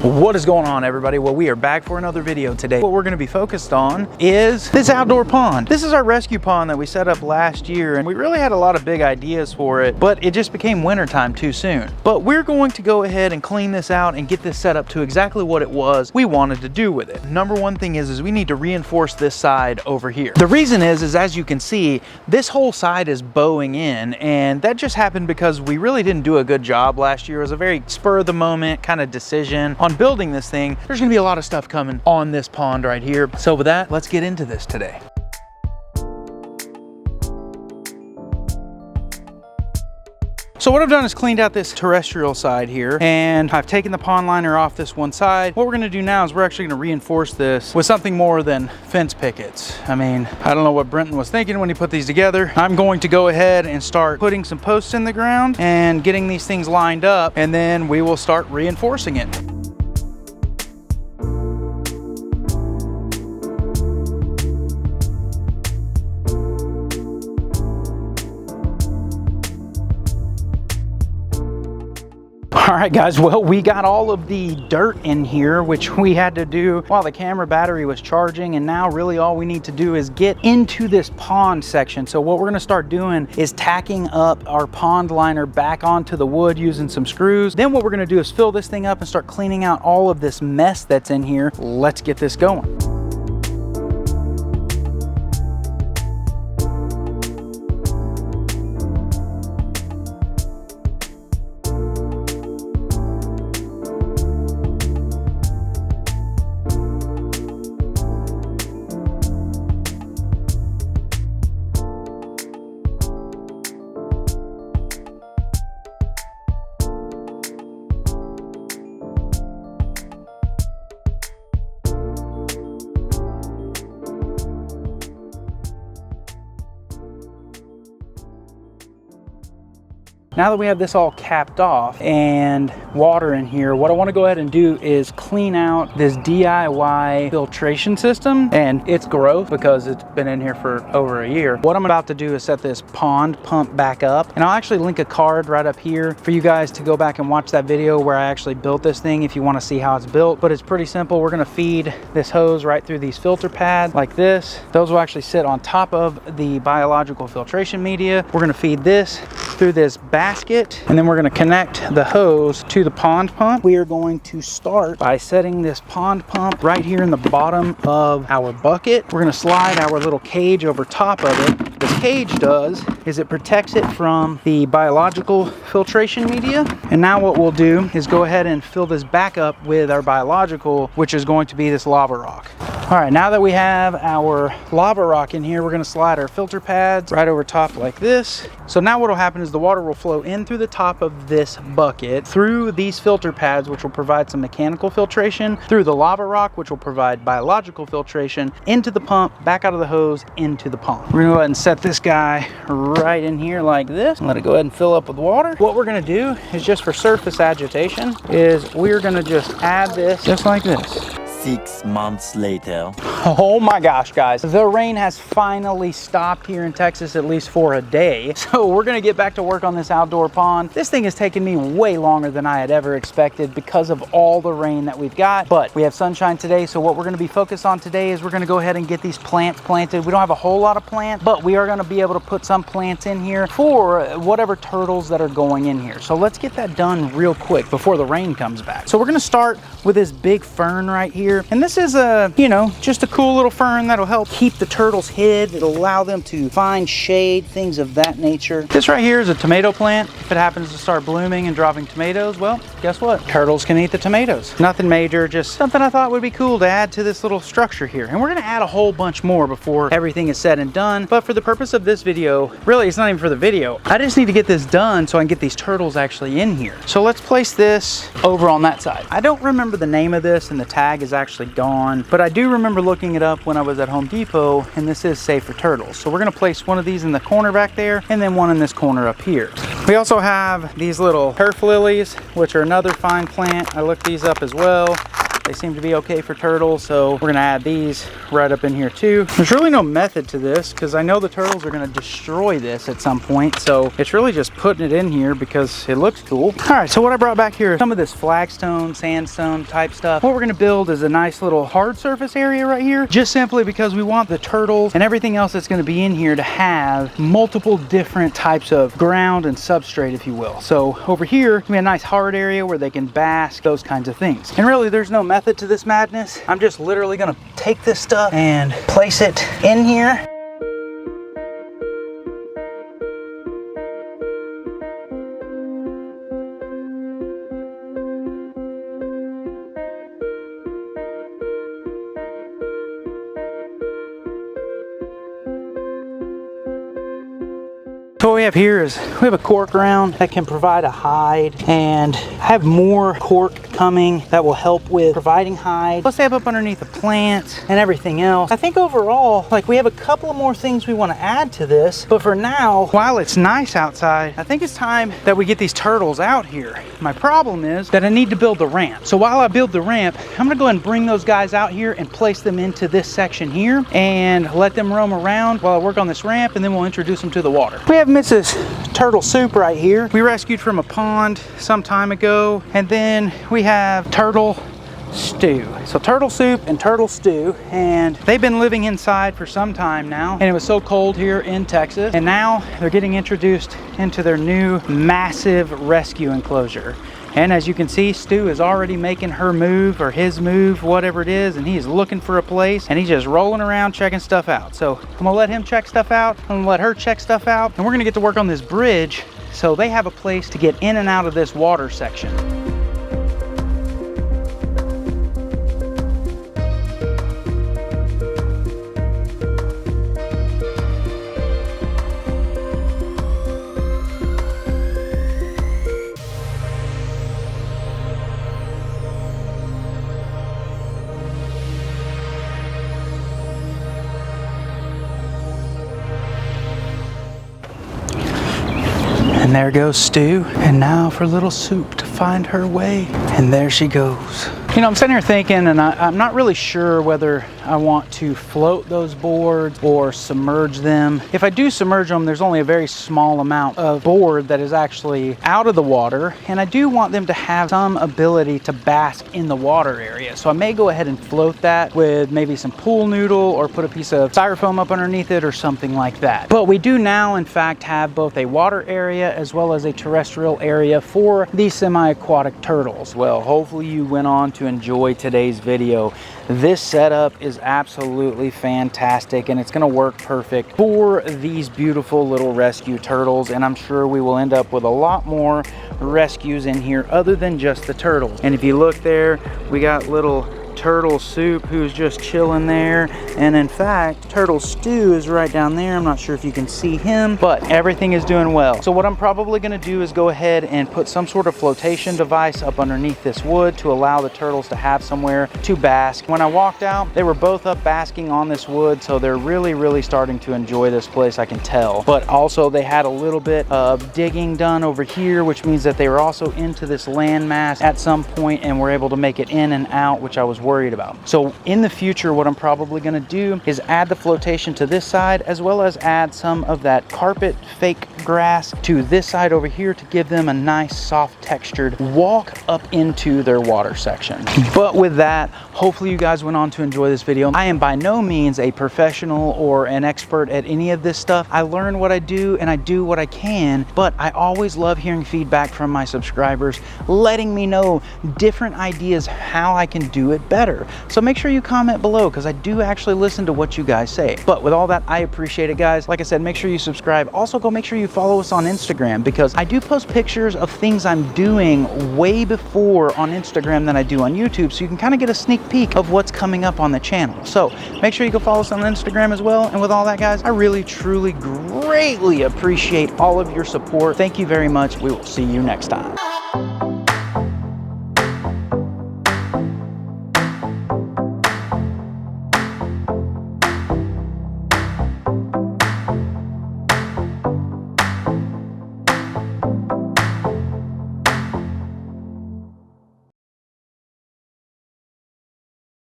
What is going on, everybody? Well, we are back for another video today. What we're going to be focused on is this outdoor pond. This is our rescue pond that we set up last year, and we really had a lot of big ideas for it, but it just became wintertime too soon. But we're going to go ahead and clean this out and get this set up to exactly what it was we wanted to do with it. Number one thing is we need to reinforce this side over here. The reason is as you can see, this whole side is bowing in, and that just happened because we really didn't do a good job last year. It was a very spur of the moment kind of decision on building this thing. There's gonna be a lot of stuff coming on this pond right here. So with that, let's get into this today. So what I've done is cleaned out this terrestrial side here, and I've taken the pond liner off this one side. What we're gonna do now is we're actually gonna reinforce this with something more than fence pickets. I mean, I don't know what Brenton was thinking when he put these together. I'm going to go ahead and start putting some posts in the ground and getting these things lined up, and then we will start reinforcing it. All right, guys, well, we got all of the dirt in here, which we had to do while the camera battery was charging, and now really all we need to do is get into this pond section. So what we're gonna start doing is tacking up our pond liner back onto the wood using some screws. Then what we're gonna do is fill this thing up and start cleaning out all of this mess that's in here. Let's get this going. Now that we have this all capped off and water in here, what I want to go ahead and do is clean out this DIY filtration system and its growth because it's been in here for over a year. What I'm about to do is set this pond pump back up, and I'll actually link a card right up here for you guys to go back and watch that video where I actually built this thing if you want to see how it's built. But it's pretty simple. We're going to feed this hose right through these filter pads like this. Those will actually sit on top of the biological filtration media. We're going to feed this through this basket, and then we're going to connect the hose to the pond pump. We are going to start by setting this pond pump right here in the bottom of our bucket. We're going to slide our little cage over top of it. What this cage does is it protects it from the biological filtration media. And now what we'll do is go ahead and fill this back up with our biological, which is going to be this lava rock. All right, now that we have our lava rock in here, we're gonna slide our filter pads right over top like this. So now what will happen is the water will flow in through the top of this bucket, through these filter pads, which will provide some mechanical filtration, through the lava rock, which will provide biological filtration, into the pump, back out of the hose, into the pond. We're gonna go ahead and set this guy right in here like this, and let it go ahead and fill up with water. What we're gonna do is, just for surface agitation, is we're gonna just add this just like this. 6 months later. Oh my gosh, guys. The rain has finally stopped here in Texas, at least for a day. So we're gonna get back to work on this outdoor pond. This thing has taken me way longer than I had ever expected because of all the rain that we've got. But we have sunshine today, so what we're gonna be focused on today is we're gonna go ahead and get these plants planted. We don't have a whole lot of plants, but we are gonna be able to put some plants in here for whatever turtles that are going in here. So let's get that done real quick before the rain comes back. So we're gonna start with this big fern right here. And this is just a cool little fern that'll help keep the turtles hid. It'll allow them to find shade, things of that nature. This right here is a tomato plant. If it happens to start blooming and dropping tomatoes, well, guess what? Turtles can eat the tomatoes. Nothing major, just something I thought would be cool to add to this little structure here. And we're gonna add a whole bunch more before everything is said and done. But for the purpose of this video, really it's not even for the video, I just need to get this done so I can get these turtles actually in here. So let's place this over on that side. I don't remember the name of this, and the tag is actually gone, but I do remember looking it up when I was at Home Depot, and this is safe for turtles. So we're gonna place one of these in the corner back there, and then one in this corner up here. We also have these little turf lilies, which are another fine plant. I looked these up as well. They seem to be okay for turtles, so we're gonna add these right up in here too. There's really no method to this because I know the turtles are gonna destroy this at some point, so it's really just putting it in here because it looks cool. All right, so what I brought back here is some of this flagstone, sandstone type stuff. What we're gonna build is a nice little hard surface area right here, just simply because we want the turtles and everything else that's gonna be in here to have multiple different types of ground and substrate, if you will. So over here, we have a nice hard area where they can bask, those kinds of things. And really, there's no method to this madness. I'm just literally gonna take this stuff and place it in here. So what we have here is we have a cork round that can provide a hide, and I have more cork coming that will help with providing hide. Plus they have up underneath the plants and everything else. I think overall, like, we have a couple of more things we want to add to this, but for now, while it's nice outside, I think it's time that we get these turtles out here. My problem is that I need to build the ramp. So while I build the ramp, I'm gonna go ahead and bring those guys out here and place them into this section here and let them roam around while I work on this ramp, and then we'll introduce them to the water. We have Mrs. Turtle Soup right here. We rescued from a pond some time ago, and then we have Turtle Stew. So Turtle Soup and Turtle Stew, and they've been living inside for some time now, and it was so cold here in Texas, and now they're getting introduced into their new massive rescue enclosure. And as you can see, Stu is already making her move, or his move, whatever it is, and he is looking for a place, and he's just rolling around checking stuff out. So I'm gonna let him check stuff out, I'm gonna let her check stuff out, and we're gonna get to work on this bridge so they have a place to get in and out of this water section. And there goes Stu, and now for little Soup to find her way. And there she goes. You know, I'm sitting here thinking, and I'm not really sure whether I want to float those boards or submerge them. If I do submerge them, there's only a very small amount of board that is actually out of the water, and I do want them to have some ability to bask in the water area. So I may go ahead and float that with maybe some pool noodle, or put a piece of styrofoam up underneath it or something like that. But we do now, in fact, have both a water area as well as a terrestrial area for these semi-aquatic turtles. Well, hopefully you went on to enjoy today's video. This setup is absolutely fantastic, and it's going to work perfect for these beautiful little rescue turtles, and I'm sure we will end up with a lot more rescues in here other than just the turtles. And if you look there, we got little Turtle Soup, who's just chilling there, and in fact Turtle Stew is right down there. I'm not sure if you can see him, but everything is doing well. So what I'm probably going to do is go ahead and put some sort of flotation device up underneath this wood to allow the turtles to have somewhere to bask. When I walked out, they were both up basking on this wood, so they're really starting to enjoy this place, I can tell. But also they had a little bit of digging done over here, which means that they were also into this landmass at some point and were able to make it in and out, which I was worried about. So in the future, what I'm probably going to do is add the flotation to this side, as well as add some of that carpet fake grass to this side over here to give them a nice soft textured walk up into their water section. But with that, hopefully you guys went on to enjoy this video. I am by no means a professional or an expert at any of this stuff. I learn what I do and I do what I can, but I always love hearing feedback from my subscribers, letting me know different ideas how I can do it better. So make sure you comment below, because I do actually listen to what you guys say. But with all that, I appreciate it, guys. Like I said, make sure you subscribe. Also, go make sure you follow us on Instagram, because I do post pictures of things I'm doing way before on Instagram than I do on YouTube, so you can kind of get a sneak peek of what's coming up on the channel. So make sure you go follow us on Instagram as well. And with all that, guys, I really, truly, greatly appreciate all of your support. Thank you very much. We will see you next time.